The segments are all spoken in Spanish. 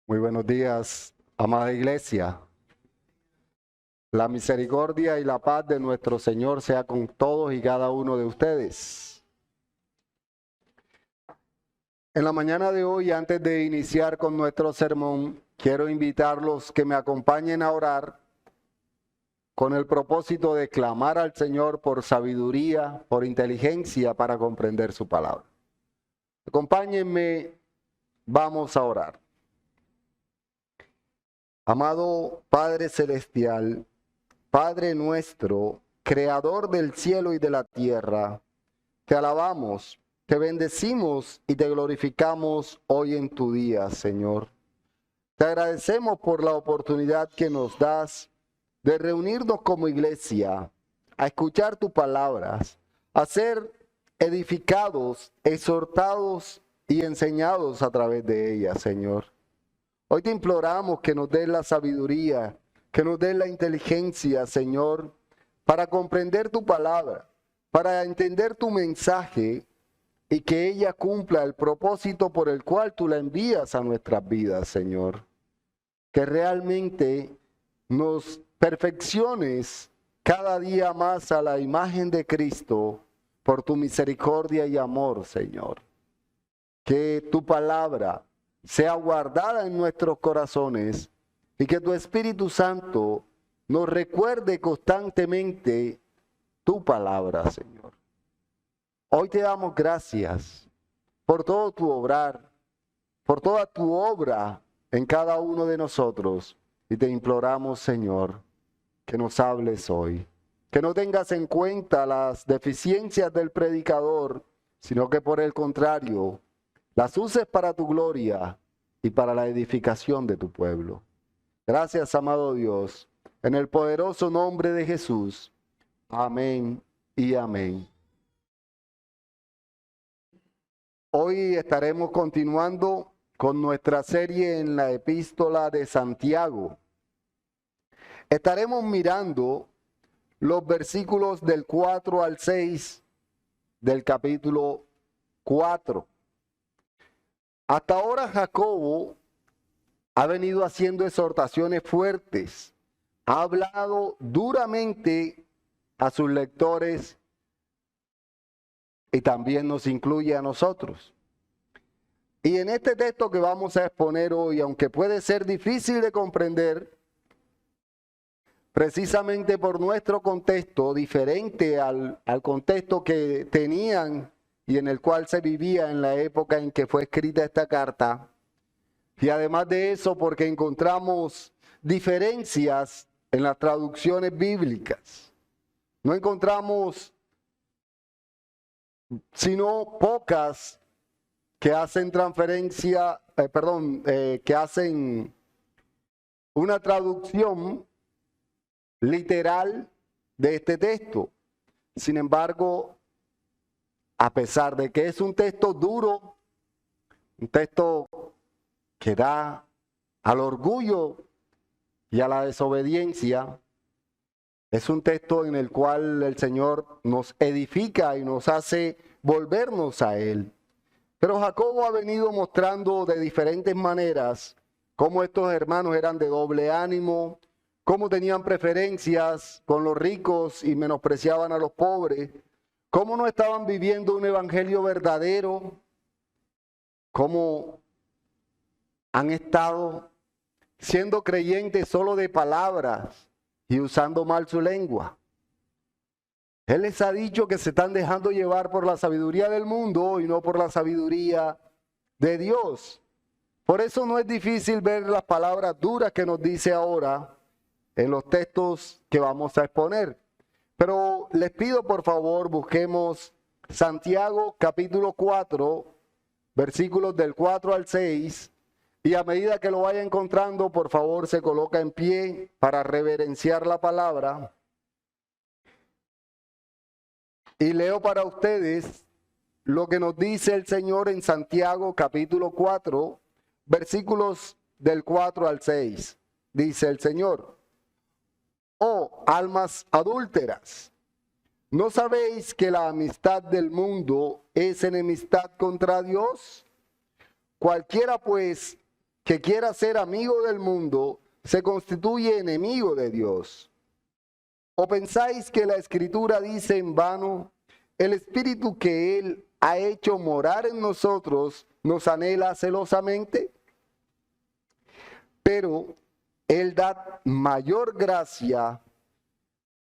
Muy buenos días, amada iglesia. La misericordia y la paz de nuestro Señor sea con todos y cada uno de ustedes. En la mañana de hoy, antes de iniciar con nuestro sermón, quiero invitarlos que me acompañen a orar con el propósito de clamar al Señor por sabiduría, por inteligencia para comprender su palabra. Acompáñenme, vamos a orar. Amado Padre Celestial, Padre nuestro, Creador del cielo y de la tierra, te alabamos, te bendecimos y te glorificamos hoy en tu día, Señor. Te agradecemos por la oportunidad que nos das de reunirnos como iglesia, a escuchar tus palabras, a ser edificados, exhortados y enseñados a través de ellas, Señor. Hoy te imploramos que nos des la sabiduría, que nos des la inteligencia, Señor, para comprender tu palabra, para entender tu mensaje y que ella cumpla el propósito por el cual tú la envías a nuestras vidas, Señor. Que realmente nos perfecciones cada día más a la imagen de Cristo por tu misericordia y amor, Señor. Que tu palabra sea guardada en nuestros corazones y que tu Espíritu Santo nos recuerde constantemente tu palabra, Señor. Hoy te damos gracias por todo tu obrar, por toda tu obra en cada uno de nosotros y te imploramos, Señor, que nos hables hoy, que no tengas en cuenta las deficiencias del predicador, sino que por el contrario, las uses para tu gloria y para la edificación de tu pueblo. Gracias, amado Dios, en el poderoso nombre de Jesús. Amén y amén. Hoy estaremos continuando con nuestra serie en la epístola de Santiago. Estaremos mirando los versículos del 4 al 6 del capítulo 4. Hasta ahora Jacobo ha venido haciendo exhortaciones fuertes, ha hablado duramente a sus lectores y también nos incluye a nosotros. Y en este texto que vamos a exponer hoy, aunque puede ser difícil de comprender, precisamente por nuestro contexto, diferente al contexto que tenían y en el cual se vivía en la época en que fue escrita esta carta. Y además de eso, porque encontramos diferencias en las traducciones bíblicas. No encontramos sino pocas que hacen que hacen una traducción literal de este texto. Sin embargo, a pesar de que es un texto duro, un texto que da al orgullo y a la desobediencia, es un texto en el cual el Señor nos edifica y nos hace volvernos a Él. Pero Jacobo ha venido mostrando de diferentes maneras cómo estos hermanos eran de doble ánimo, cómo tenían preferencias con los ricos y menospreciaban a los pobres, cómo no estaban viviendo un evangelio verdadero, cómo han estado siendo creyentes solo de palabras y usando mal su lengua. Él les ha dicho que se están dejando llevar por la sabiduría del mundo y no por la sabiduría de Dios. Por eso no es difícil ver las palabras duras que nos dice ahora en los textos que vamos a exponer. Pero les pido por favor busquemos Santiago capítulo 4, versículos del 4 al 6. Y a medida que lo vaya encontrando, por favor, se coloca en pie para reverenciar la palabra. Y leo para ustedes lo que nos dice el Señor en Santiago capítulo 4, versículos del 4 al 6. Dice el Señor: oh almas adúlteras, ¿no sabéis que la amistad del mundo es enemistad contra Dios? Cualquiera pues que quiera ser amigo del mundo se constituye enemigo de Dios. ¿O pensáis que la Escritura dice en vano, el Espíritu que Él ha hecho morar en nosotros nos anhela celosamente? Pero Él da mayor gracia.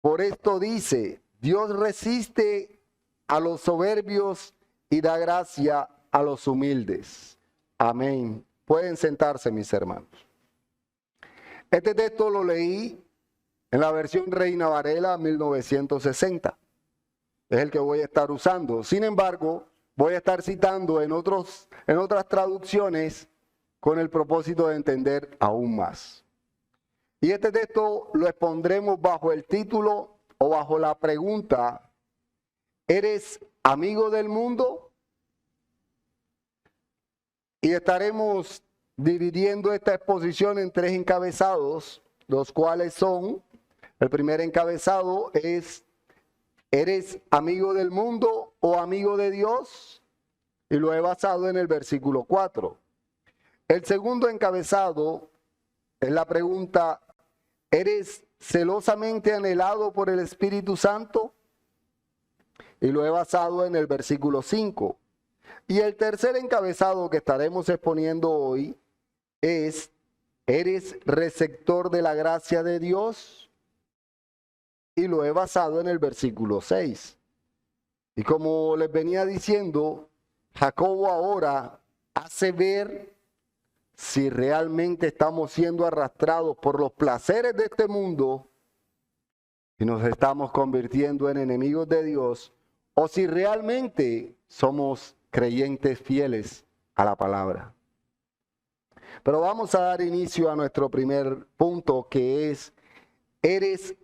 Por esto dice, Dios resiste a los soberbios y da gracia a los humildes. Amén. Pueden sentarse, mis hermanos. Este texto lo leí en la versión Reina Varela 1960. Es el que voy a estar usando. Sin embargo, voy a estar citando en otras traducciones con el propósito de entender aún más. Y este texto lo expondremos bajo el título o bajo la pregunta, ¿eres amigo del mundo? Y estaremos dividiendo esta exposición en 3 encabezados, los cuales son, el primer encabezado es, ¿eres amigo del mundo o amigo de Dios? Y lo he basado en el versículo 4. El segundo encabezado es la pregunta, ¿eres celosamente anhelado por el Espíritu Santo? Y lo he basado en el versículo 5. Y el tercer encabezado que estaremos exponiendo hoy es, ¿eres receptor de la gracia de Dios? Y lo he basado en el versículo 6. Y como les venía diciendo, Jacobo ahora hace ver si realmente estamos siendo arrastrados por los placeres de este mundo y nos estamos convirtiendo en enemigos de Dios, o si realmente somos creyentes fieles a la palabra. Pero vamos a dar inicio a nuestro primer punto, que es, ¿eres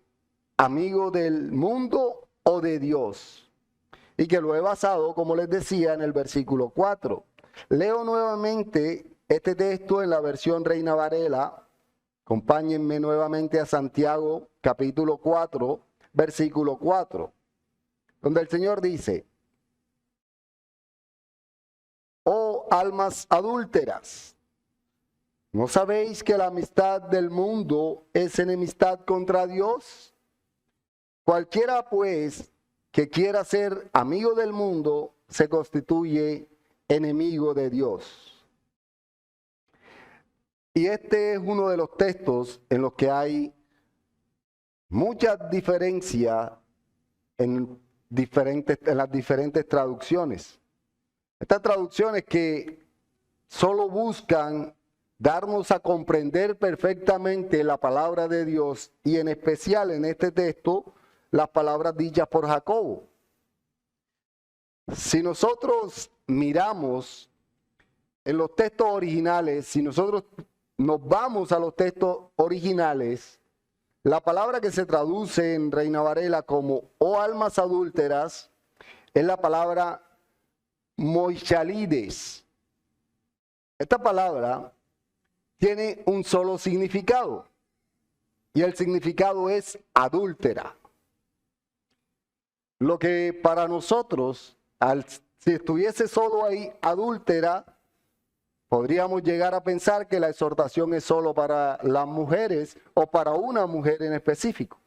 amigo del mundo o de Dios? Y que lo he basado, como les decía, en el versículo 4. Leo nuevamente este texto en la versión Reina Varela. Acompáñenme nuevamente a Santiago, capítulo 4, versículo 4, donde el Señor dice, oh almas adúlteras, ¿no sabéis que la amistad del mundo es enemistad contra Dios? Cualquiera, pues, que quiera ser amigo del mundo, se constituye enemigo de Dios. Y este es uno de los textos en los que hay mucha diferencia en las diferentes traducciones. Estas traducciones que solo buscan darnos a comprender perfectamente la palabra de Dios y en especial en este texto las palabras dichas por Jacobo. Si nosotros miramos en los textos originales, si nosotros nos vamos a los textos originales, la palabra que se traduce en Reina Varela como "oh almas adúlteras" es la palabra moichalides. Esta palabra tiene un solo significado y el significado es adúltera. Lo que para nosotros, si estuviese solo ahí adúltera, podríamos llegar a pensar que la exhortación es solo para las mujeres o para una mujer en específico.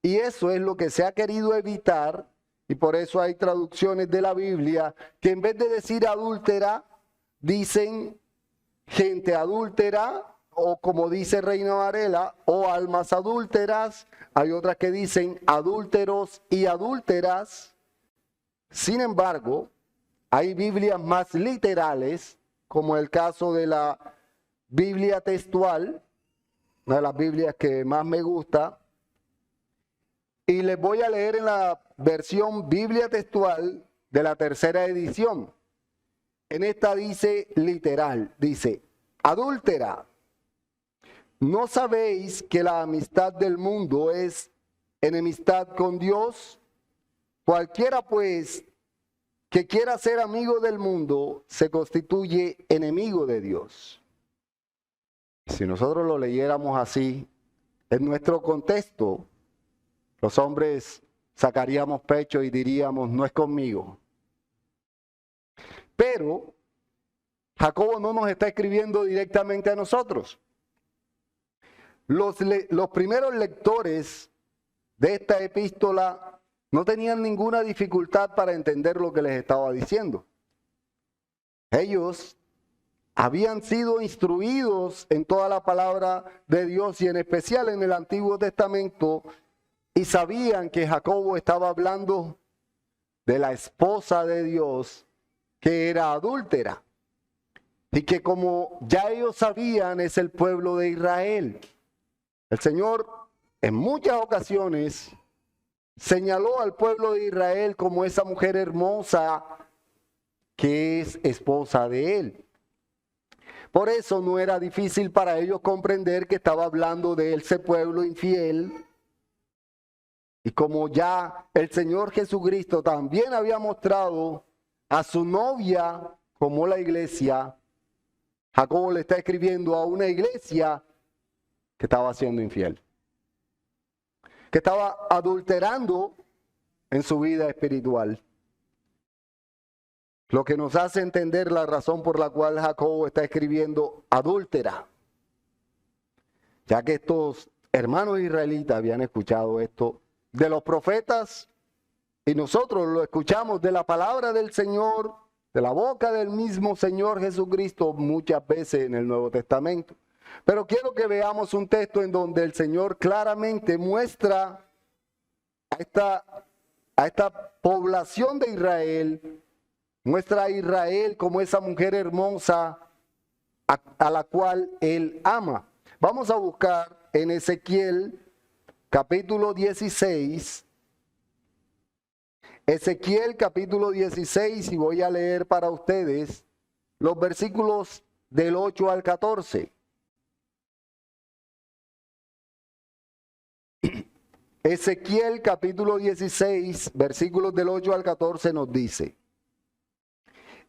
Y eso es lo que se ha querido evitar, y por eso hay traducciones de la Biblia que en vez de decir adúltera, dicen gente adúltera, o como dice Reina Varela, o almas adúlteras. Hay otras que dicen adúlteros y adúlteras. Sin embargo, hay Biblias más literales, como el caso de la Biblia textual, una de las Biblias que más me gusta. Y les voy a leer en la versión Biblia textual de la tercera edición. En esta dice literal, dice, adúltera, ¿no sabéis que la amistad del mundo es enemistad con Dios? Cualquiera pues que quiera ser amigo del mundo se constituye enemigo de Dios. Si nosotros lo leyéramos así, en nuestro contexto, los hombres sacaríamos pecho y diríamos, no es conmigo. Pero Jacobo no nos está escribiendo directamente a nosotros. Los primeros lectores de esta epístola no tenían ninguna dificultad para entender lo que les estaba diciendo. Ellos habían sido instruidos en toda la palabra de Dios y en especial en el Antiguo Testamento, y sabían que Jacobo estaba hablando de la esposa de Dios que era adúltera y que, como ya ellos sabían, es el pueblo de Israel. El Señor en muchas ocasiones señaló al pueblo de Israel como esa mujer hermosa que es esposa de él. Por eso no era difícil para ellos comprender que estaba hablando de ese pueblo infiel. Y como ya el Señor Jesucristo también había mostrado a su novia como la iglesia, Jacobo le está escribiendo a una iglesia que estaba siendo infiel, que estaba adulterando en su vida espiritual. Lo que nos hace entender la razón por la cual Jacobo está escribiendo adúltera, ya que estos hermanos israelitas habían escuchado esto de los profetas y nosotros lo escuchamos de la palabra del Señor, de la boca del mismo Señor Jesucristo muchas veces en el Nuevo Testamento. Pero quiero que veamos un texto en donde el Señor claramente muestra a esta población de Israel, muestra a Israel como esa mujer hermosa a la cual Él ama. Vamos a buscar en Ezequiel capítulo 16, Ezequiel capítulo 16, y voy a leer para ustedes los versículos del 8 al 14. Ezequiel capítulo 16, versículos del 8 al 14 nos dice: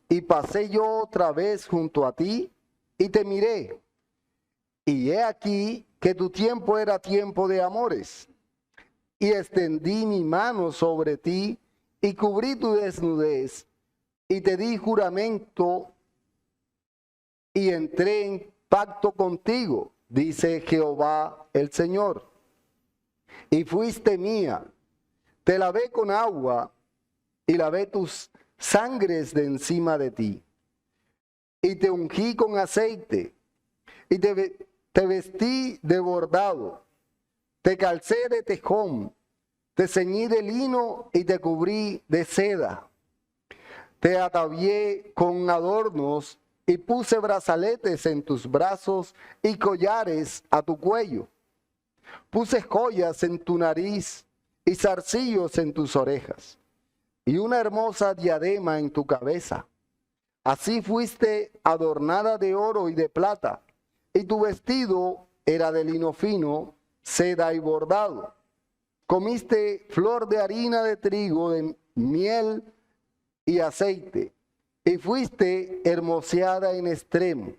y pasé yo otra vez junto a ti y te miré, y he aquí que tu tiempo era tiempo de amores, y extendí mi mano sobre ti y cubrí tu desnudez, y te di juramento y entré en pacto contigo, dice Jehová el Señor. Y fuiste mía, te lavé con agua y lavé tus sangres de encima de ti, y te ungí con aceite, y te vestí de bordado, te calcé de tejón, te ceñí de lino y te cubrí de seda. Te atavié con adornos y puse brazaletes en tus brazos y collares a tu cuello. Puse joyas en tu nariz y zarcillos en tus orejas y una hermosa diadema en tu cabeza. Así fuiste adornada de oro y de plata, y tu vestido era de lino fino, seda y bordado. Comiste flor de harina de trigo, de miel y aceite, y fuiste hermoseada en extremo.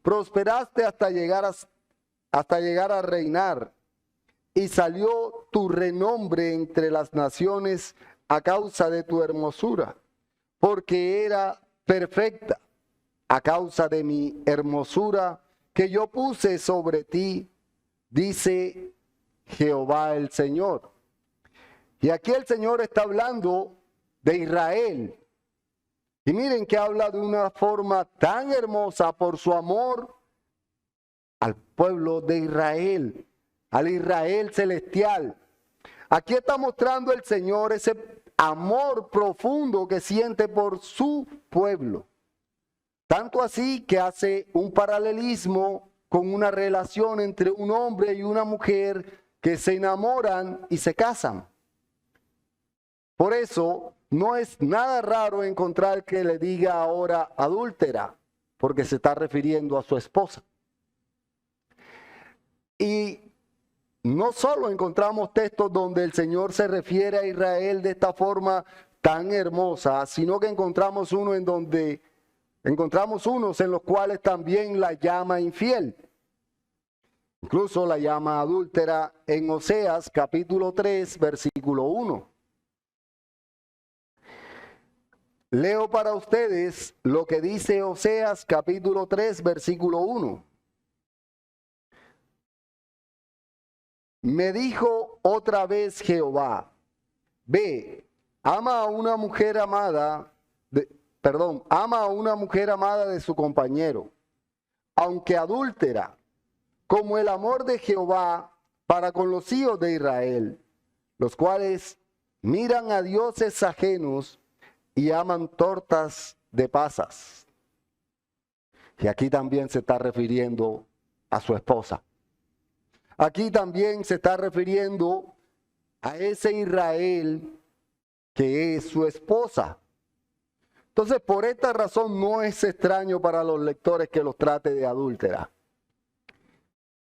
Prosperaste hasta llegar a reinar, y salió tu renombre entre las naciones a causa de tu hermosura, porque era perfecta a causa de mi hermosura que yo puse sobre ti, dice Jehová el Señor. Y aquí el Señor está hablando de Israel. Y miren que habla de una forma tan hermosa por su amor al pueblo de Israel, al Israel celestial. Aquí está mostrando el Señor ese amor profundo que siente por su pueblo. Tanto así que hace un paralelismo con una relación entre un hombre y una mujer que se enamoran y se casan. Por eso no es nada raro encontrar que le diga ahora adúltera, porque se está refiriendo a su esposa. Y no solo encontramos textos donde el Señor se refiere a Israel de esta forma tan hermosa, sino que encontramos unos en los cuales también la llama infiel. Incluso la llama adúltera en Oseas capítulo 3, versículo 1. Leo para ustedes lo que dice Oseas capítulo 3, versículo 1. Me dijo otra vez Jehová, ve, ama a una mujer amada, ama a una mujer amada de su compañero, aunque adúltera, como el amor de Jehová para con los hijos de Israel, los cuales miran a dioses ajenos y aman tortas de pasas. Y aquí también se está refiriendo a su esposa. Aquí también se está refiriendo a ese Israel que es su esposa. Entonces, por esta razón no es extraño para los lectores que los trate de adúltera.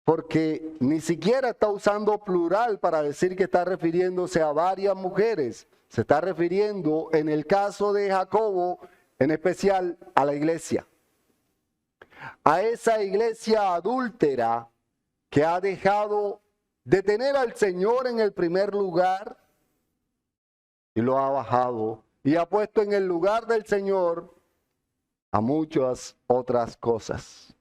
Porque ni siquiera está usando plural para decir que está refiriéndose a varias mujeres. Se está refiriendo, en el caso de Jacobo, en especial a la iglesia. A esa iglesia adúltera que ha dejado de tener al Señor en el primer lugar y lo ha bajado y ha puesto en el lugar del Señor a muchas otras cosas.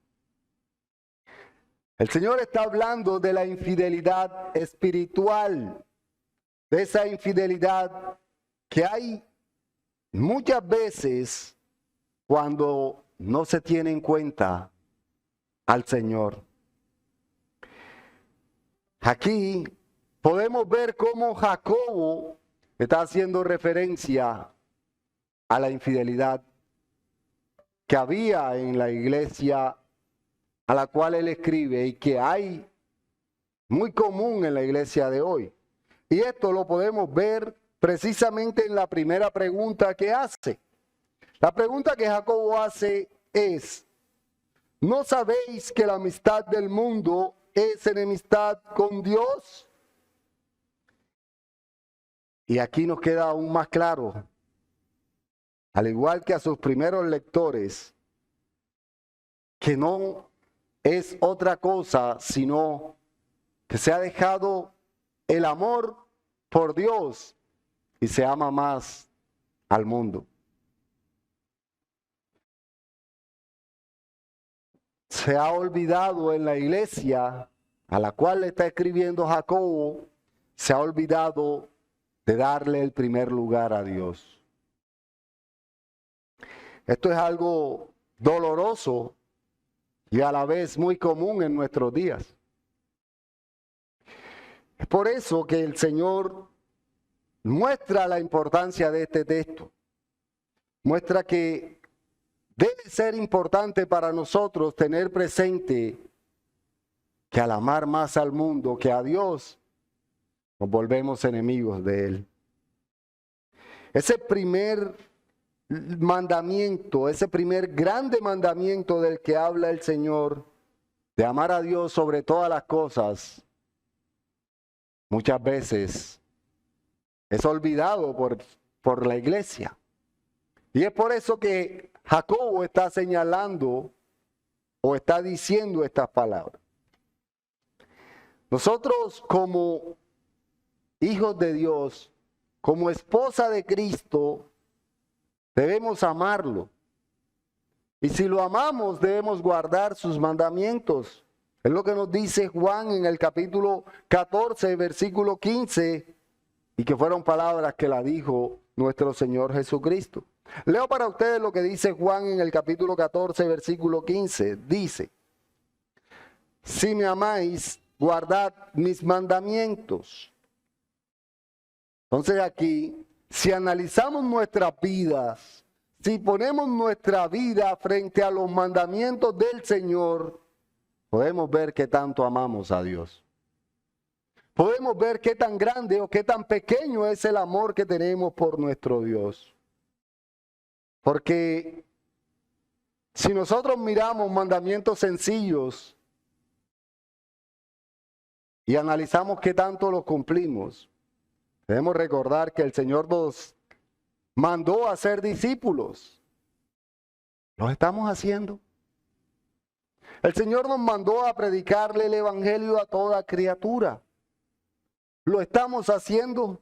El Señor está hablando de la infidelidad espiritual, de esa infidelidad que hay muchas veces cuando no se tiene en cuenta al Señor. Aquí podemos ver cómo Jacobo está haciendo referencia a la infidelidad que había en la iglesia a la cual él escribe y que hay muy común en la iglesia de hoy. Y esto lo podemos ver precisamente en la primera pregunta que hace. La pregunta que Jacobo hace es, ¿no sabéis que la amistad del mundo es enemistad con Dios? Y aquí nos queda aún más claro, al igual que a sus primeros lectores, que no es otra cosa sino que se ha dejado el amor por Dios y se ama más al mundo. Se ha olvidado en la iglesia a la cual le está escribiendo Jacobo, se ha olvidado de darle el primer lugar a Dios. Esto es algo doloroso y a la vez muy común en nuestros días. Es por eso que el Señor muestra la importancia de este texto. Muestra que debe ser importante para nosotros tener presente que al amar más al mundo que a Dios, nos volvemos enemigos de Él. Ese primer mandamiento, ese primer grande mandamiento del que habla el Señor, de amar a Dios sobre todas las cosas, muchas veces es olvidado por la iglesia. Y es por eso que Jacobo está señalando o está diciendo estas palabras. Nosotros como hijos de Dios, como esposa de Cristo, debemos amarlo. Y si lo amamos, debemos guardar sus mandamientos. Es lo que nos dice Juan en el capítulo 14, versículo 15, y que fueron palabras que la dijo nuestro Señor Jesucristo. Leo para ustedes lo que dice Juan en el capítulo 14, versículo 15. Dice, si me amáis, guardad mis mandamientos. Entonces aquí, si analizamos nuestras vidas, si ponemos nuestra vida frente a los mandamientos del Señor, podemos ver qué tanto amamos a Dios. Podemos ver qué tan grande o qué tan pequeño es el amor que tenemos por nuestro Dios. Porque si nosotros miramos mandamientos sencillos y analizamos qué tanto los cumplimos, debemos recordar que el Señor nos mandó a ser discípulos. ¿Lo estamos haciendo? El Señor nos mandó a predicarle el evangelio a toda criatura. ¿Lo estamos haciendo?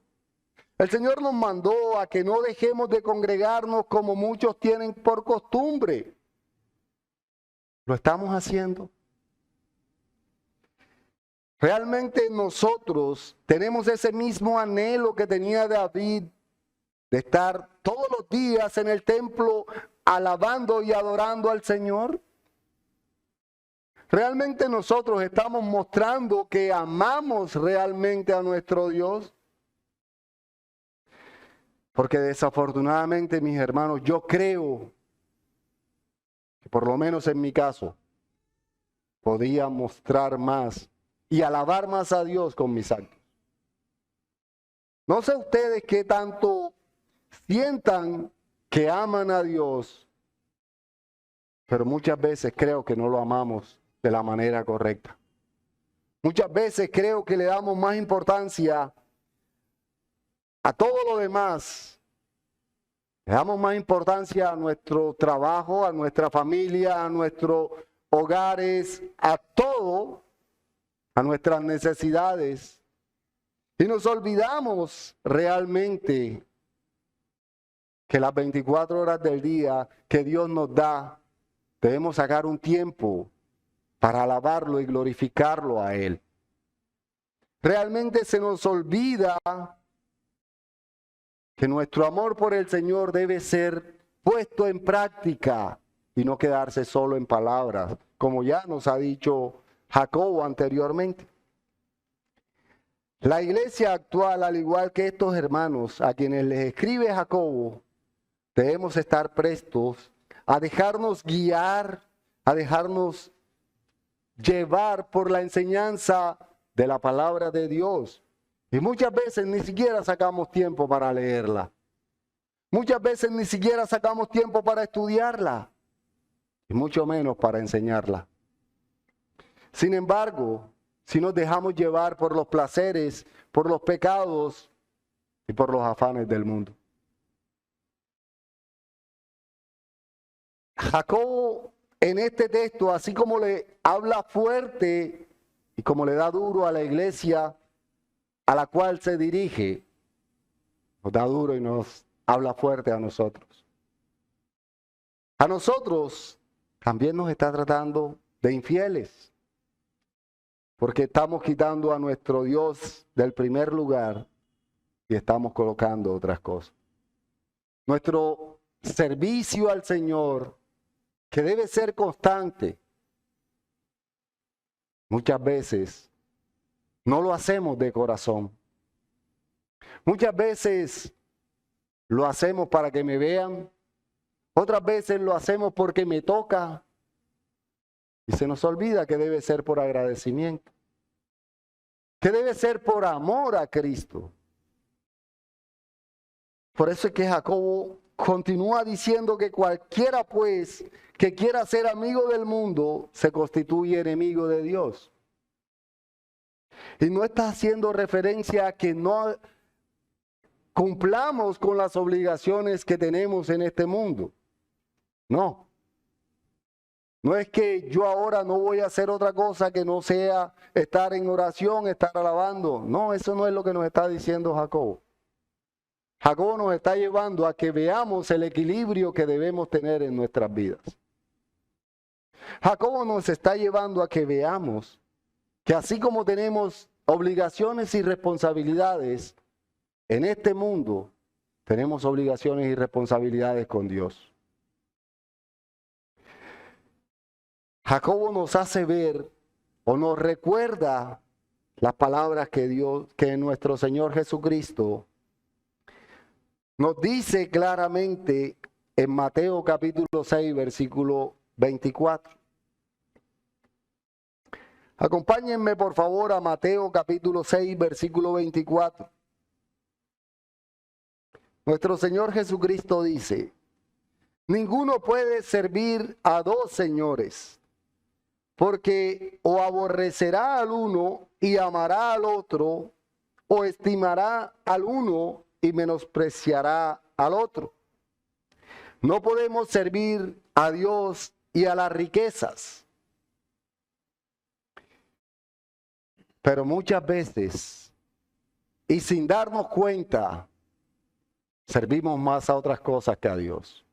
El Señor nos mandó a que no dejemos de congregarnos como muchos tienen por costumbre. ¿Lo estamos haciendo? Realmente nosotros tenemos ese mismo anhelo que tenía David de estar todos los días en el templo alabando y adorando al Señor. ¿Realmente nosotros estamos mostrando que amamos realmente a nuestro Dios? Porque desafortunadamente, mis hermanos, yo creo que por lo menos en mi caso, podía mostrar más y alabar más a Dios con mis actos. No sé ustedes qué tanto sientan que aman a Dios, pero muchas veces creo que no lo amamos de la manera correcta. Muchas veces creo que le damos más importancia a todo lo demás. Le damos más importancia a nuestro trabajo, a nuestra familia, a nuestros hogares, a todo, a nuestras necesidades. Y nos olvidamos realmente que las 24 horas del día que Dios nos da, debemos sacar un tiempo para alabarlo y glorificarlo a Él. Realmente se nos olvida que nuestro amor por el Señor debe ser puesto en práctica y no quedarse solo en palabras, como ya nos ha dicho Jacobo anteriormente. La iglesia actual, al igual que estos hermanos a quienes les escribe Jacobo, debemos estar prestos a dejarnos guiar, a dejarnos llevar por la enseñanza de la palabra de Dios. Y muchas veces ni siquiera sacamos tiempo para leerla. Muchas veces ni siquiera sacamos tiempo para estudiarla. Y mucho menos para enseñarla. Sin embargo, si nos dejamos llevar por los placeres, por los pecados y por los afanes del mundo. Jacobo en este texto, así como le habla fuerte y como le da duro a la iglesia a la cual se dirige, nos da duro y nos habla fuerte a nosotros. A nosotros también nos está tratando de infieles, porque estamos quitando a nuestro Dios del primer lugar y estamos colocando otras cosas. Nuestro servicio al Señor, que debe ser constante, muchas veces no lo hacemos de corazón. Muchas veces lo hacemos para que me vean, otras veces lo hacemos porque me toca y se nos olvida que debe ser por agradecimiento, que debe ser por amor a Cristo. Por eso es que Jacobo continúa diciendo que cualquiera pues que quiera ser amigo del mundo se constituye enemigo de Dios. Y no está haciendo referencia a que no cumplamos con las obligaciones que tenemos en este mundo. No. No es que yo ahora no voy a hacer otra cosa que no sea estar en oración, estar alabando. No, eso no es lo que nos está diciendo Jacobo. Jacobo nos está llevando a que veamos el equilibrio que debemos tener en nuestras vidas. Jacobo nos está llevando a que veamos que así como tenemos obligaciones y responsabilidades en este mundo, tenemos obligaciones y responsabilidades con Dios. Jacobo nos hace ver o nos recuerda las palabras que nuestro Señor Jesucristo nos dice claramente en Mateo capítulo 6, versículo 24. Acompáñenme por favor a Mateo capítulo 6, versículo 24. Nuestro Señor Jesucristo dice: ninguno puede servir a dos señores, porque o aborrecerá al uno y amará al otro, o estimará al uno y menospreciará al otro. No podemos servir a Dios y a las riquezas. Pero muchas veces, y sin darnos cuenta, servimos más a otras cosas que a Dios.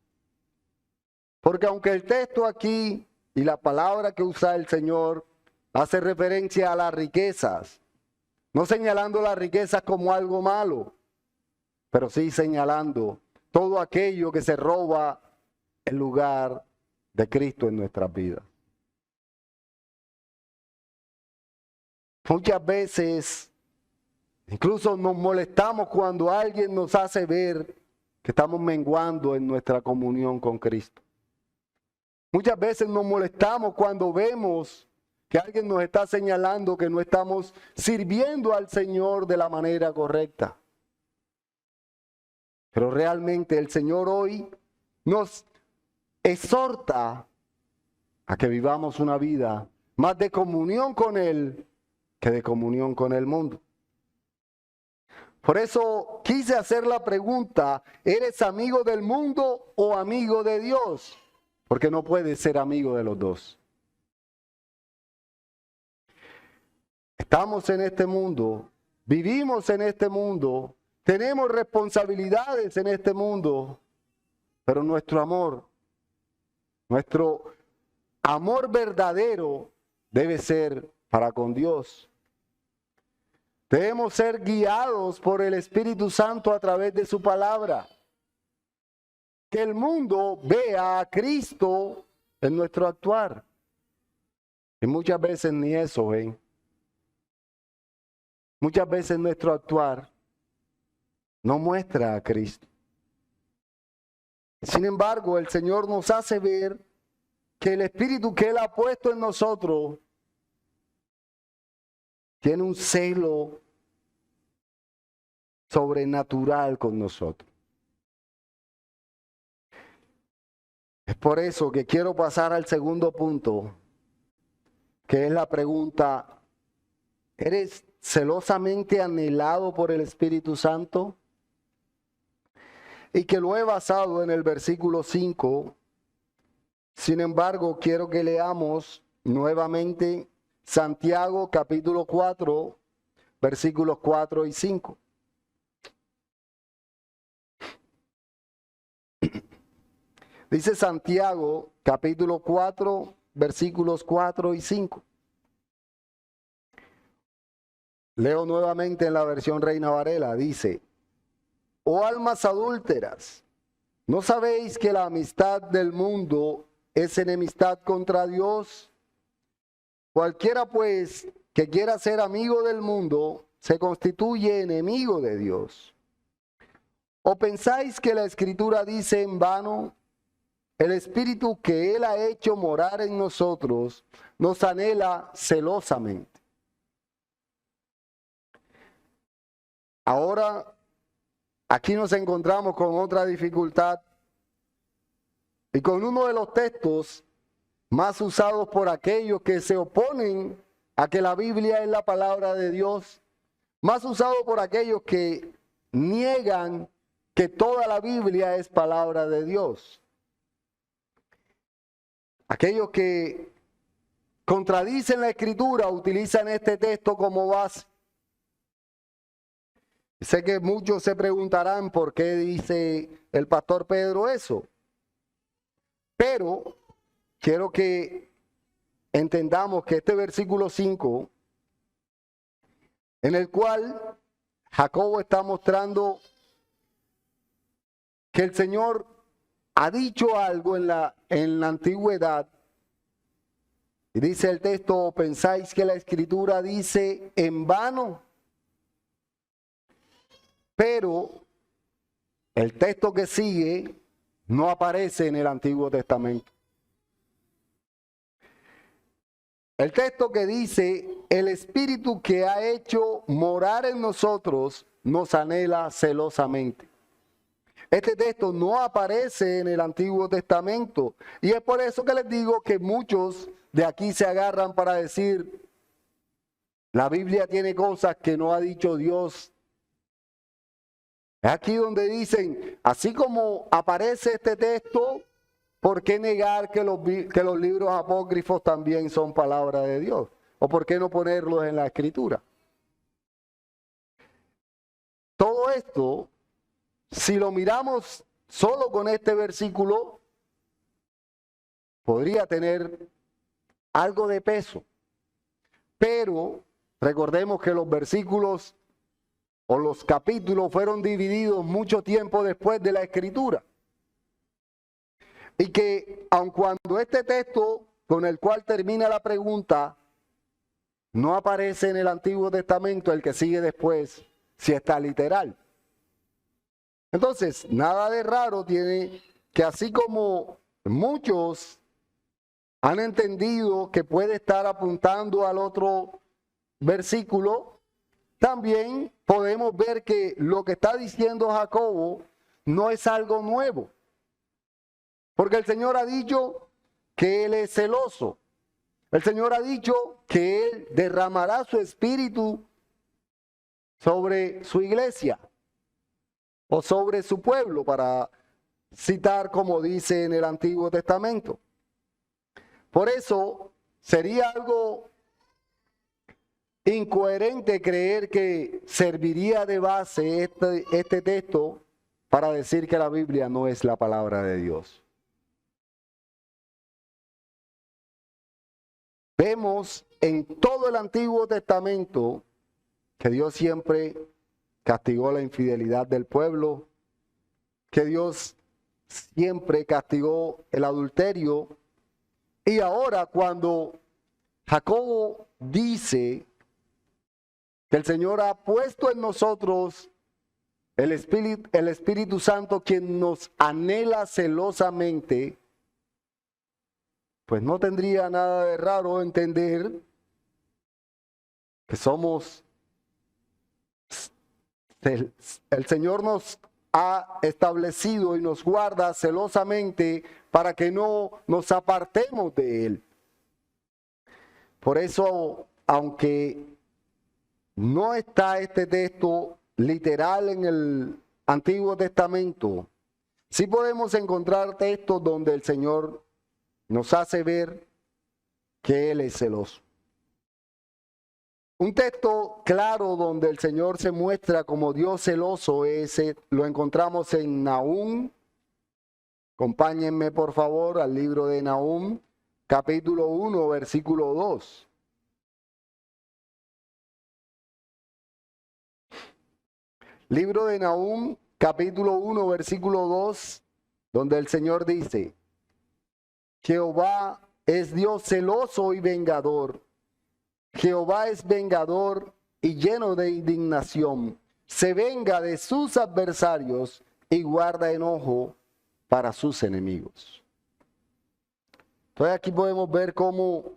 Porque aunque el texto aquí y la palabra que usa el Señor hace referencia a las riquezas, no señalando las riquezas como algo malo, pero sí señalando todo aquello que se roba el lugar de Cristo en nuestras vidas. Muchas veces, incluso nos molestamos cuando alguien nos hace ver que estamos menguando en nuestra comunión con Cristo. Muchas veces nos molestamos cuando vemos que alguien nos está señalando que no estamos sirviendo al Señor de la manera correcta. Pero realmente el Señor hoy nos exhorta a que vivamos una vida más de comunión con Él que de comunión con el mundo. Por eso quise hacer la pregunta, ¿eres amigo del mundo o amigo de Dios? Porque no puedes ser amigo de los dos. Estamos en este mundo, vivimos en este mundo, tenemos responsabilidades en este mundo, pero nuestro amor verdadero debe ser para con Dios. Debemos ser guiados por el Espíritu Santo a través de su palabra. Que el mundo vea a Cristo en nuestro actuar. Y muchas veces ni eso ven. Muchas veces nuestro actuar no muestra a Cristo. Sin embargo, el Señor nos hace ver que el Espíritu que Él ha puesto en nosotros tiene un celo sobrenatural con nosotros. Es por eso que quiero pasar al segundo punto, que es la pregunta, ¿eres celosamente anhelado por el Espíritu Santo? Y que lo he basado en el versículo 5. Sin embargo, quiero que leamos nuevamente Santiago capítulo 4, versículos 4 y 5. Dice Santiago capítulo 4, versículos 4 y 5. Leo nuevamente en la versión Reina Varela. Dice, oh almas adúlteras, ¿no sabéis que la amistad del mundo es enemistad contra Dios? Cualquiera pues que quiera ser amigo del mundo se constituye enemigo de Dios. ¿O pensáis que la Escritura dice en vano, el Espíritu que Él ha hecho morar en nosotros nos anhela celosamente? Ahora, aquí nos encontramos con otra dificultad y con uno de los textos más usados por aquellos que se oponen a que la Biblia es la palabra de Dios, más usado por aquellos que niegan que toda la Biblia es palabra de Dios. Aquellos que contradicen la Escritura utilizan este texto como base. Sé que muchos se preguntarán por qué dice el pastor Pedro eso. Pero quiero que entendamos que este versículo 5, en el cual Jacobo está mostrando que el Señor ha dicho algo en la antigüedad. Y dice el texto, ¿pensáis que la Escritura dice en vano? Pero el texto que sigue no aparece en el Antiguo Testamento. El texto que dice, el Espíritu que ha hecho morar en nosotros nos anhela celosamente. Este texto no aparece en el Antiguo Testamento. Y es por eso que les digo que muchos de aquí se agarran para decir, la Biblia tiene cosas que no ha dicho Dios. Es aquí donde dicen, así como aparece este texto, ¿por qué negar que los libros apócrifos también son palabra de Dios? ¿O por qué no ponerlos en la Escritura? Todo esto si lo miramos solo con este versículo, podría tener algo de peso. Pero recordemos que los versículos o los capítulos fueron divididos mucho tiempo después de la escritura. Y que aun cuando este texto con el cual termina la pregunta no aparece en el Antiguo Testamento, el que sigue después sí está literal. Entonces, nada de raro tiene que, así como muchos han entendido que puede estar apuntando al otro versículo, también podemos ver que lo que está diciendo Jacobo no es algo nuevo. Porque el Señor ha dicho que Él es celoso. El Señor ha dicho que Él derramará su espíritu sobre su iglesia o sobre su pueblo, para citar como dice en el Antiguo Testamento. Por eso sería algo incoherente creer que serviría de base este texto para decir que la Biblia no es la palabra de Dios. Vemos en todo el Antiguo Testamento que Dios siempre castigó la infidelidad del pueblo, que Dios siempre castigó el adulterio. Y ahora cuando Jacobo dice que el Señor ha puesto en nosotros el Espíritu Santo, quien nos anhela celosamente, pues no tendría nada de raro entender que somos, el Señor nos ha establecido y nos guarda celosamente para que no nos apartemos de Él. Por eso, aunque no está este texto literal en el Antiguo Testamento, sí podemos encontrar textos donde el Señor nos hace ver que Él es celoso. Un texto claro donde el Señor se muestra como Dios celoso lo encontramos en Nahum. Acompáñenme por favor al libro de Nahum, capítulo 1, versículo 2. Libro de Nahum, capítulo 1, versículo 2, donde el Señor dice: Jehová es Dios celoso y vengador. Jehová es vengador y lleno de indignación. Se venga de sus adversarios y guarda enojo para sus enemigos. Entonces aquí podemos ver cómo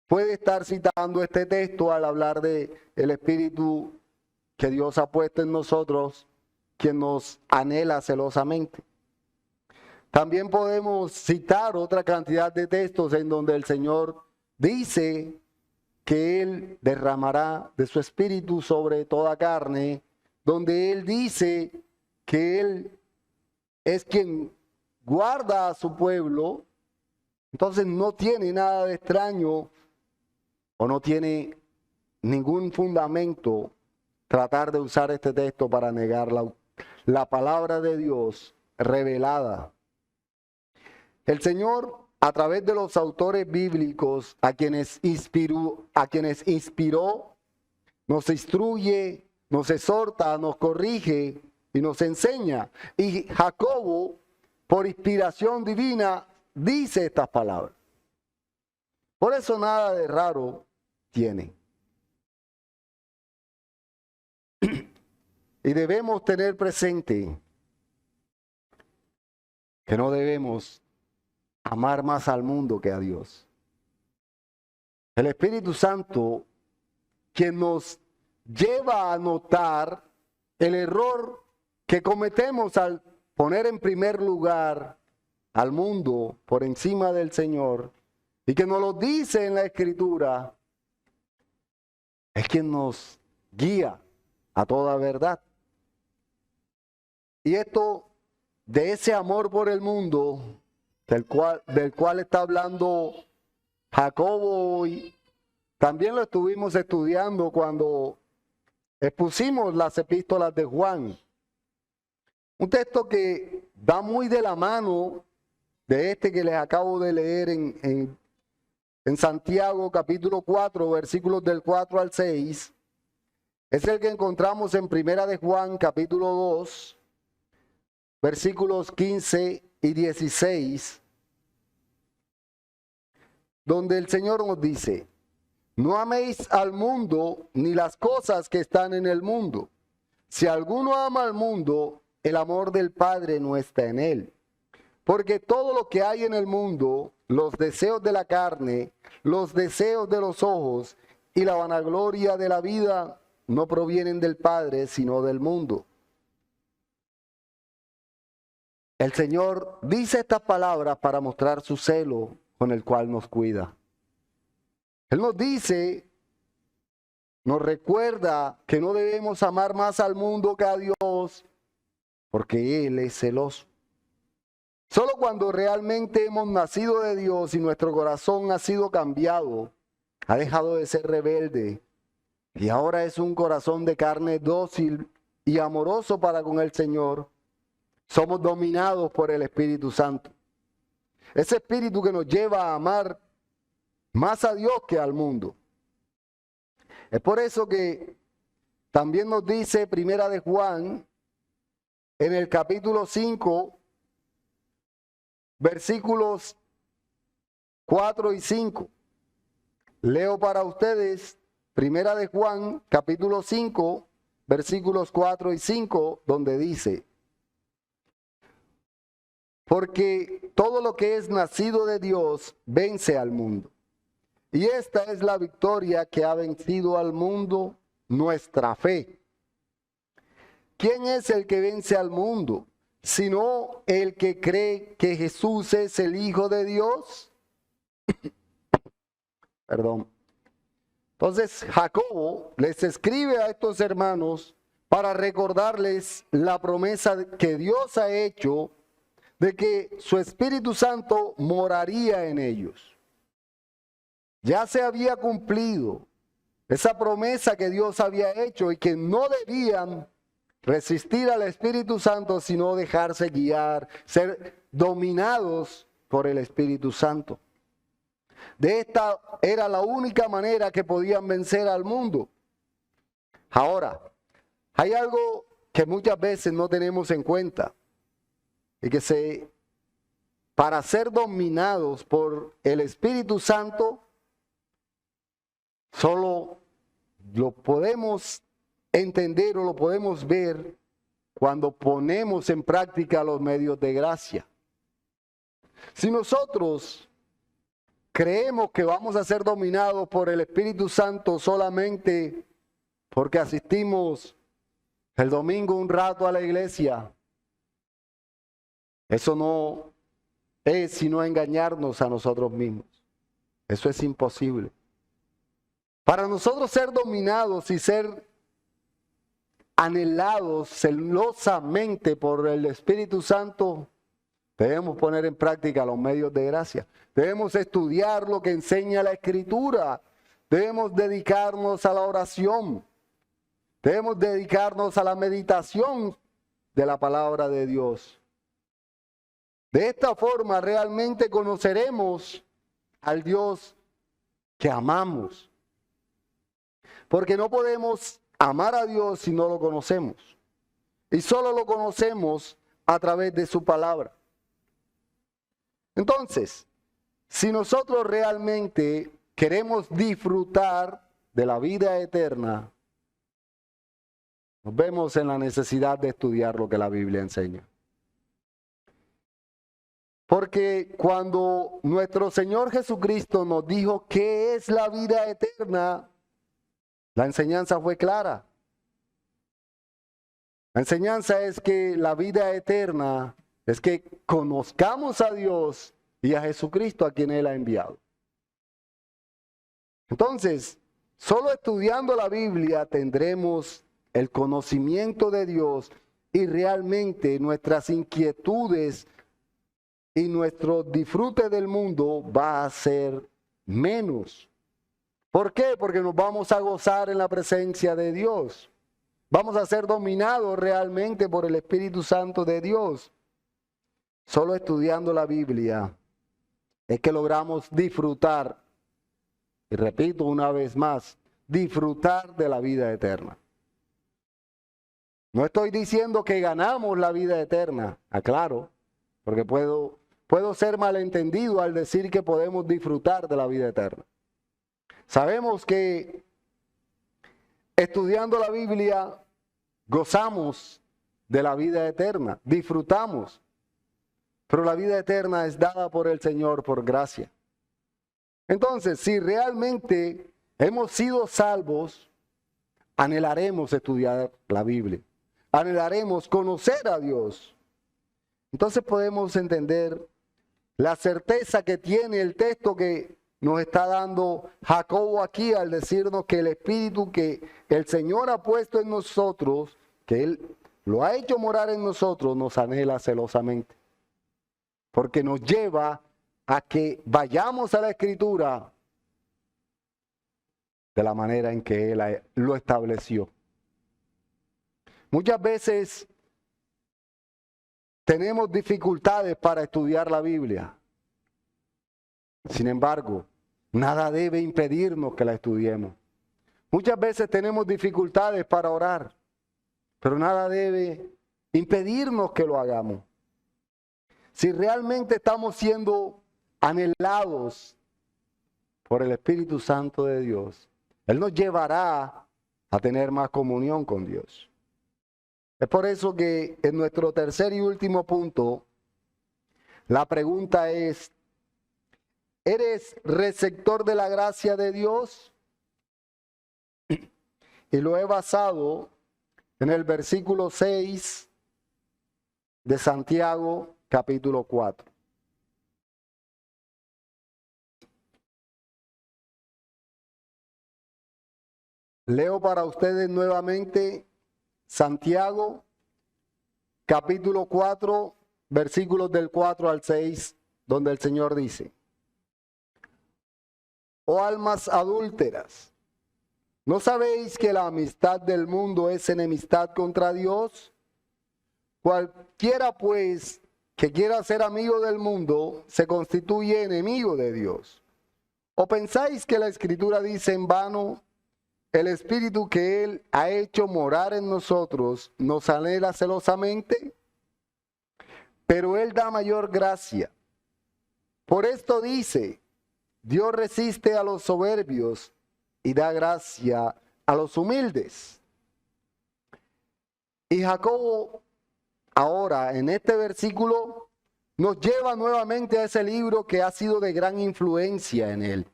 puede estar citando este texto al hablar de el Espíritu que Dios ha puesto en nosotros, quien nos anhela celosamente. También podemos citar otra cantidad de textos en donde el Señor dice que Él derramará de su espíritu sobre toda carne, donde Él dice que Él es quien guarda a su pueblo. Entonces no tiene nada de extraño o no tiene ningún fundamento tratar de usar este texto para negar la palabra de Dios revelada. El Señor, a través de los autores bíblicos a quienes inspiró, nos instruye, nos exhorta, nos corrige y nos enseña. Y Jacobo, por inspiración divina, dice estas palabras. Por eso nada de raro tiene. Y debemos tener presente que no debemos amar más al mundo que a Dios. El Espíritu Santo, quien nos lleva a notar el error que cometemos al poner en primer lugar al mundo por encima del Señor, y que nos lo dice en la Escritura, es quien nos guía a toda verdad. Y esto, de ese amor por el mundo, del cual está hablando Jacobo hoy, también lo estuvimos estudiando cuando expusimos las epístolas de Juan. Un texto que va muy de la mano de este que les acabo de leer en Santiago capítulo 4, versículos del 4 al 6. Es el que encontramos en Primera de Juan capítulo 2, versículos 15 y 16, donde el Señor nos dice: no améis al mundo ni las cosas que están en el mundo. Si alguno ama al mundo, el amor del Padre no está en él. Porque todo lo que hay en el mundo, los deseos de la carne, los deseos de los ojos y la vanagloria de la vida, no provienen del Padre, sino del mundo. El Señor dice estas palabras para mostrar su celo con el cual nos cuida. Él nos dice, nos recuerda que no debemos amar más al mundo que a Dios, porque Él es celoso. Solo cuando realmente hemos nacido de Dios y nuestro corazón ha sido cambiado, ha dejado de ser rebelde y ahora es un corazón de carne dócil y amoroso para con el Señor, somos dominados por el Espíritu Santo. Ese Espíritu que nos lleva a amar más a Dios que al mundo. Es por eso que también nos dice Primera de Juan, en el capítulo 5, versículos 4 y 5. Leo para ustedes Primera de Juan, capítulo 5, versículos 4 y 5, donde dice: porque todo lo que es nacido de Dios vence al mundo. Y esta es la victoria que ha vencido al mundo, nuestra fe. ¿Quién es el que vence al mundo, sino el que cree que Jesús es el Hijo de Dios? Perdón. Entonces Jacobo les escribe a estos hermanos para recordarles la promesa que Dios ha hecho de que su Espíritu Santo moraría en ellos. Ya se había cumplido esa promesa que Dios había hecho y que no debían resistir al Espíritu Santo, sino dejarse guiar, ser dominados por el Espíritu Santo. De esta era la única manera que podían vencer al mundo. Ahora, hay algo que muchas veces no tenemos en cuenta, y que para ser dominados por el Espíritu Santo, solo lo podemos entender o lo podemos ver cuando ponemos en práctica los medios de gracia. Si nosotros creemos que vamos a ser dominados por el Espíritu Santo solamente porque asistimos el domingo un rato a la iglesia, eso no es sino engañarnos a nosotros mismos. Eso es imposible. Para nosotros ser dominados y ser anhelados celosamente por el Espíritu Santo, debemos poner en práctica los medios de gracia. Debemos estudiar lo que enseña la Escritura. Debemos dedicarnos a la oración. Debemos dedicarnos a la meditación de la palabra de Dios. De esta forma realmente conoceremos al Dios que amamos. Porque no podemos amar a Dios si no lo conocemos. Y solo lo conocemos a través de su palabra. Entonces, si nosotros realmente queremos disfrutar de la vida eterna, nos vemos en la necesidad de estudiar lo que la Biblia enseña. Porque cuando nuestro Señor Jesucristo nos dijo qué es la vida eterna, la enseñanza fue clara. La enseñanza es que la vida eterna es que conozcamos a Dios y a Jesucristo a quien Él ha enviado. Entonces, solo estudiando la Biblia tendremos el conocimiento de Dios y realmente nuestras inquietudes y nuestro disfrute del mundo va a ser menos. ¿Por qué? Porque nos vamos a gozar en la presencia de Dios. vamos a ser dominados realmente por el Espíritu Santo de Dios. Solo estudiando la Biblia es que logramos disfrutar, y repito una vez más, disfrutar de la vida eterna. No estoy diciendo que ganamos la vida eterna, aclaro, porque puedo ser malentendido al decir que podemos disfrutar de la vida eterna. Sabemos que estudiando la Biblia gozamos de la vida eterna, disfrutamos, pero la vida eterna es dada por el Señor por gracia. Entonces, si realmente hemos sido salvos, anhelaremos estudiar la Biblia, anhelaremos conocer a Dios. Entonces podemos entender la certeza que tiene el texto que nos está dando Jacobo aquí al decirnos que el Espíritu que el Señor ha puesto en nosotros, que Él lo ha hecho morar en nosotros, nos anhela celosamente. Porque nos lleva a que vayamos a la Escritura de la manera en que Él lo estableció. Muchas veces tenemos dificultades para estudiar la Biblia. Sin embargo, nada debe impedirnos que la estudiemos. Muchas veces tenemos dificultades para orar, pero nada debe impedirnos que lo hagamos. Si realmente estamos siendo anhelados por el Espíritu Santo de Dios, Él nos llevará a tener más comunión con Dios. Es por eso que en nuestro tercer y último punto, la pregunta es, ¿eres receptor de la gracia de Dios? Y lo he basado en el versículo 6 de Santiago, capítulo 4. Leo para ustedes nuevamente Santiago, capítulo 4, versículos del 4 al 6, donde el Señor dice: Oh almas adúlteras, ¿no sabéis que la amistad del mundo es enemistad contra Dios? Cualquiera pues que quiera ser amigo del mundo se constituye enemigo de Dios. ¿O pensáis que la Escritura dice en vano: el Espíritu que Él ha hecho morar en nosotros nos anhela celosamente? Pero Él da mayor gracia. Por esto dice: Dios resiste a los soberbios y da gracia a los humildes. Y Jacobo ahora en este versículo nos lleva nuevamente a ese libro que ha sido de gran influencia en él,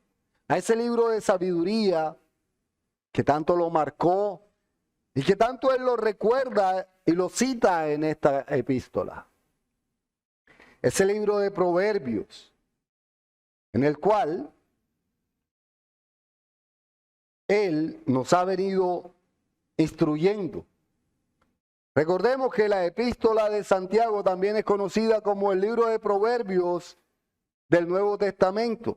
a ese libro de sabiduría que tanto lo marcó y que tanto él lo recuerda y lo cita en esta epístola. Ese libro de Proverbios, en el cual él nos ha venido instruyendo. Recordemos que la epístola de Santiago también es conocida como el libro de Proverbios del Nuevo Testamento.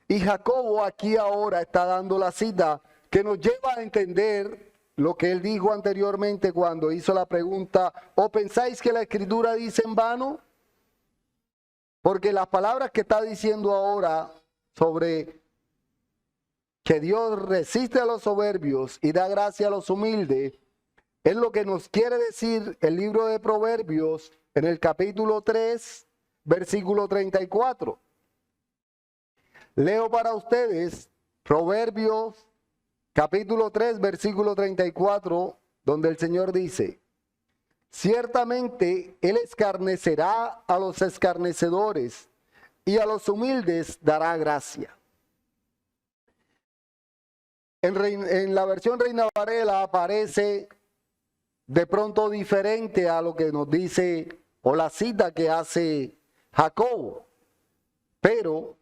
Y Jacobo aquí ahora está dando la cita que nos lleva a entender lo que él dijo anteriormente cuando hizo la pregunta: ¿o pensáis que la Escritura dice en vano? Porque las palabras que está diciendo ahora sobre que Dios resiste a los soberbios y da gracia a los humildes, es lo que nos quiere decir el libro de Proverbios en el capítulo 3, versículo 34. Leo para ustedes Proverbios capítulo 3, versículo 34, donde el Señor dice: ciertamente Él escarnecerá a los escarnecedores y a los humildes dará gracia. En la versión Reina Valera aparece de pronto diferente a lo que nos dice o la cita que hace Jacobo, pero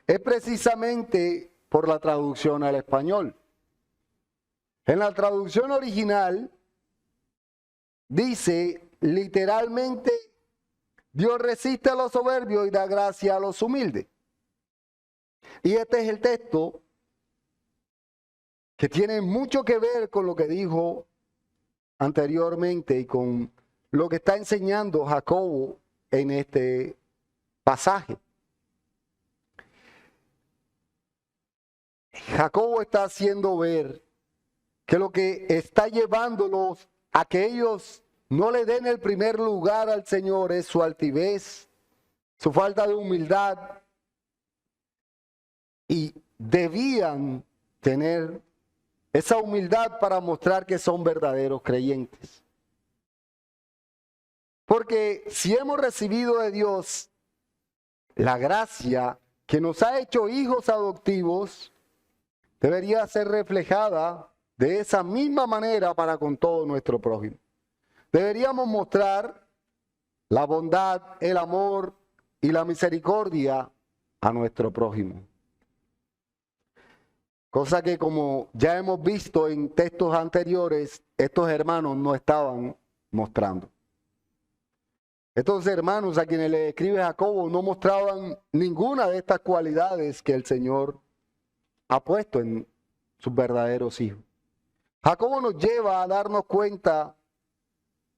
es precisamente por la traducción al español. En la traducción original dice literalmente: Dios resiste a los soberbios y da gracia a los humildes. Y este es el texto que tiene mucho que ver con lo que dijo anteriormente y con lo que está enseñando Jacobo en este pasaje. Jacobo está haciendo ver que lo que está llevándolos a que ellos no le den el primer lugar al Señor es su altivez, su falta de humildad, y debían tener esa humildad para mostrar que son verdaderos creyentes. Porque si hemos recibido de Dios la gracia que nos ha hecho hijos adoptivos, debería ser reflejada de esa misma manera para con todo nuestro prójimo. Deberíamos mostrar la bondad, el amor y la misericordia a nuestro prójimo. Cosa que, como ya hemos visto en textos anteriores, estos hermanos no estaban mostrando. Estos hermanos a quienes le escribe Jacobo no mostraban ninguna de estas cualidades que el Señor ha puesto en sus verdaderos hijos. Jacobo nos lleva a darnos cuenta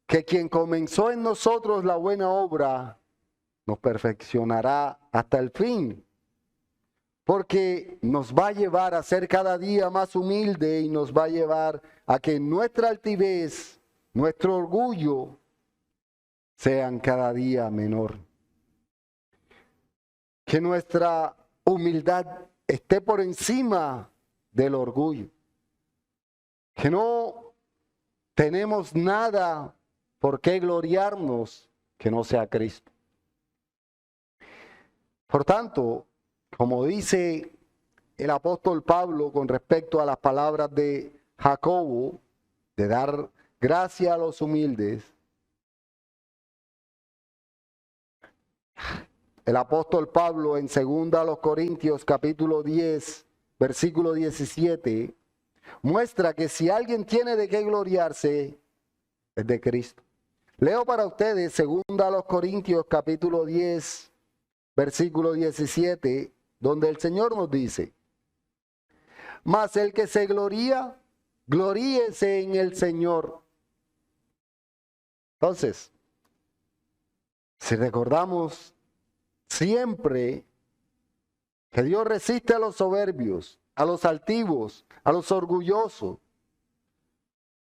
que quien comenzó en nosotros la buena obra nos perfeccionará hasta el fin, porque nos va a llevar a ser cada día más humilde y nos va a llevar a que nuestra altivez, nuestro orgullo, sean cada día menor. Que nuestra humildad esté por encima del orgullo. Que no tenemos nada por qué gloriarnos que no sea Cristo. Por tanto, como dice el apóstol Pablo con respecto a las palabras de Jacobo, de dar gracia a los humildes, el apóstol Pablo en 2 Corintios capítulo 10, versículo 17, muestra que si alguien tiene de qué gloriarse, es de Cristo. Leo para ustedes 2 Corintios capítulo 10, versículo 17, donde el Señor nos dice: mas el que se gloría, gloríese en el Señor. Entonces, si recordamos siempre que Dios resiste a los soberbios, a los altivos, a los orgullosos,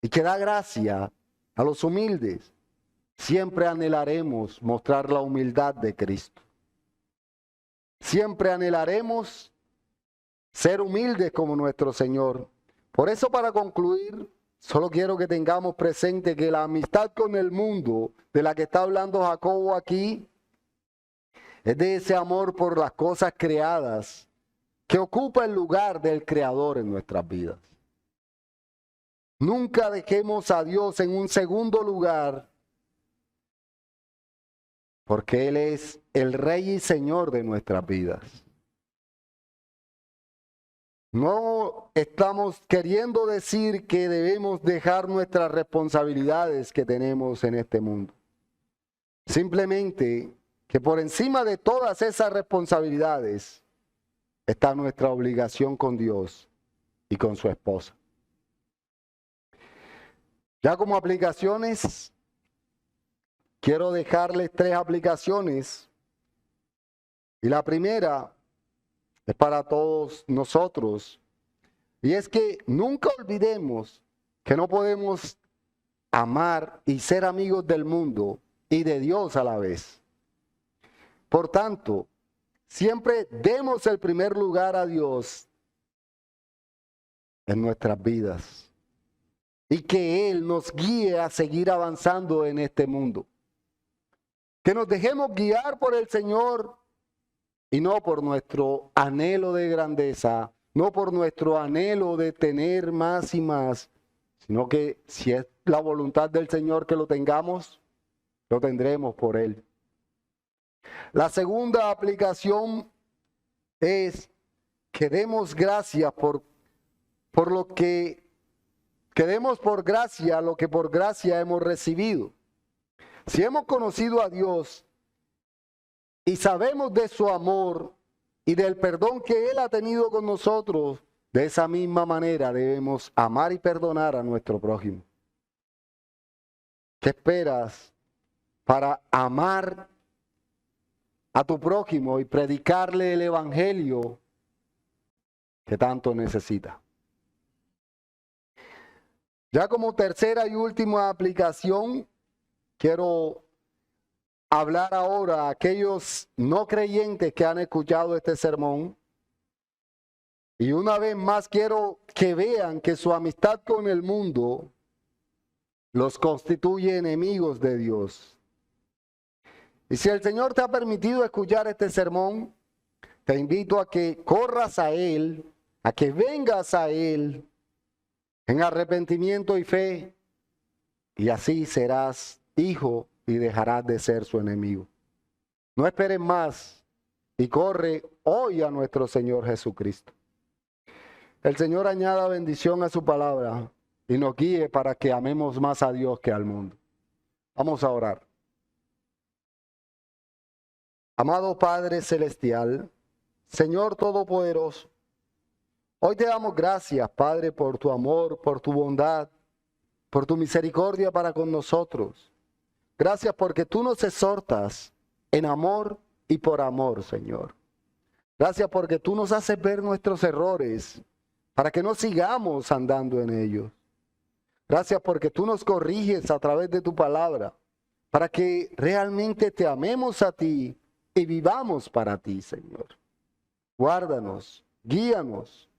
y que da gracia a los humildes, siempre anhelaremos mostrar la humildad de Cristo. Siempre anhelaremos ser humildes como nuestro Señor. Por eso, para concluir, solo quiero que tengamos presente que la amistad con el mundo de la que está hablando Jacobo aquí es de ese amor por las cosas creadas que ocupa el lugar del Creador en nuestras vidas. Nunca dejemos a Dios en un segundo lugar, porque Él es el Rey y Señor de nuestras vidas. No estamos queriendo decir que debemos dejar nuestras responsabilidades que tenemos en este mundo. Simplemente que por encima de todas esas responsabilidades está nuestra obligación con Dios y con su esposa. Ya como aplicaciones, quiero dejarles 3 aplicaciones. Y la primera es para todos nosotros. Y es que nunca olvidemos que no podemos amar y ser amigos del mundo y de Dios a la vez. Por tanto, siempre demos el primer lugar a Dios en nuestras vidas y que Él nos guíe a seguir avanzando en este mundo. Que nos dejemos guiar por el Señor y no por nuestro anhelo de grandeza, no por nuestro anhelo de tener más y más, sino que si es la voluntad del Señor que lo tengamos, lo tendremos por Él. La segunda aplicación es que demos gracias por lo que demos por gracia lo que por gracia hemos recibido. Si hemos conocido a Dios y sabemos de su amor y del perdón que Él ha tenido con nosotros, de esa misma manera debemos amar y perdonar a nuestro prójimo. ¿Qué esperas para amar a tu prójimo y predicarle el evangelio que tanto necesita? Ya como tercera y última aplicación, quiero hablar ahora a aquellos no creyentes que han escuchado este sermón. Y una vez más quiero que vean que su amistad con el mundo los constituye enemigos de Dios. Y si el Señor te ha permitido escuchar este sermón, te invito a que corras a Él, a que vengas a Él en arrepentimiento y fe, y así serás hijo y dejarás de ser su enemigo. No esperes más y corre hoy a nuestro Señor Jesucristo. El Señor añada bendición a su palabra y nos guíe para que amemos más a Dios que al mundo. Vamos a orar. Amado Padre Celestial, Señor Todopoderoso, hoy te damos gracias, Padre, por tu amor, por tu bondad, por tu misericordia para con nosotros. Gracias porque tú nos exhortas en amor y por amor, Señor. Gracias porque tú nos haces ver nuestros errores para que no sigamos andando en ellos. Gracias porque tú nos corriges a través de tu palabra para que realmente te amemos a ti y vivamos para ti, Señor. Guárdanos, guíanos.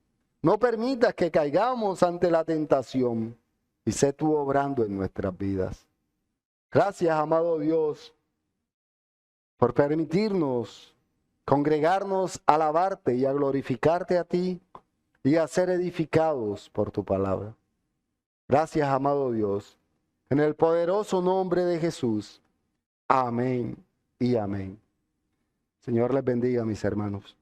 No permitas que caigamos ante la tentación y sé tú obrando en nuestras vidas. Gracias, amado Dios, por permitirnos congregarnos a alabarte y a glorificarte a ti y a ser edificados por tu palabra. Gracias, amado Dios, en el poderoso nombre de Jesús. Amén y amén. Señor les bendiga, mis hermanos.